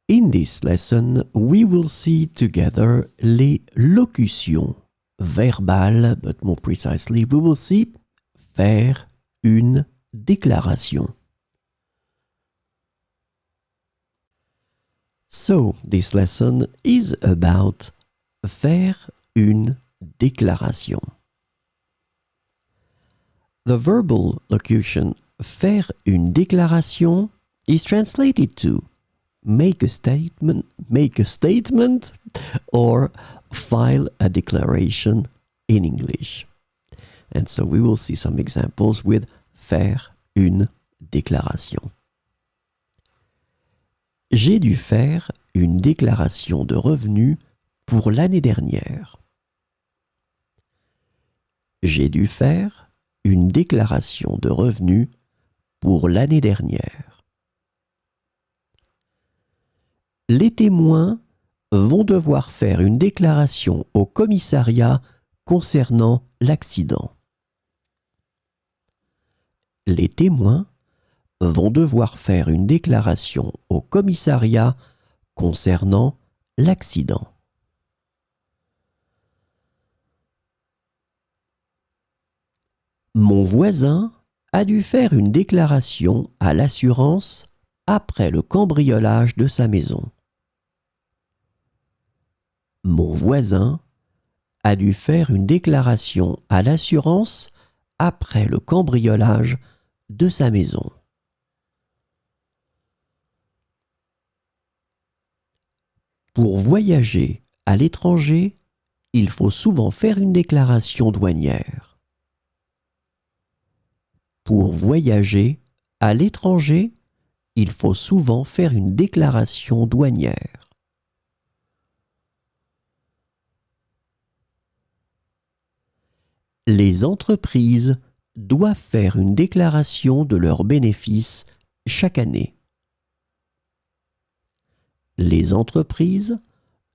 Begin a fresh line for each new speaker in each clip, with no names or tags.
In this lesson, we will see together les locutions verbales, but more precisely, we will see faire une déclaration. So, this lesson is about faire une déclaration. The verbal locution faire une déclaration is translated to make a statement, or file a declaration in English. And so we will see some examples with faire une déclaration. J'ai dû faire une déclaration de revenus pour l'année dernière. J'ai dû faire une déclaration de revenus pour l'année dernière. Les témoins vont devoir faire une déclaration au commissariat concernant l'accident. Les témoins vont devoir faire une déclaration au commissariat concernant l'accident. Mon voisin a dû faire une déclaration à l'assurance après le cambriolage de sa maison. Mon voisin a dû faire une déclaration à l'assurance après le cambriolage de sa maison. Pour voyager à l'étranger, il faut souvent faire une déclaration douanière. Pour voyager à l'étranger, il faut souvent faire une déclaration douanière. Les entreprises doivent faire une déclaration de leurs bénéfices chaque année. Les entreprises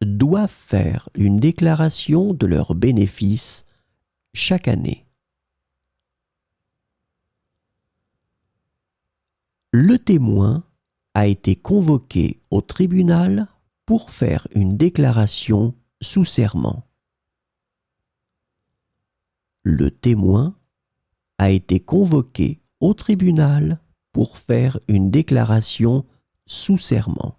doivent faire une déclaration de leurs bénéfices chaque année. Le témoin a été convoqué au tribunal pour faire une déclaration sous serment. Le témoin a été convoqué au tribunal pour faire une déclaration sous serment.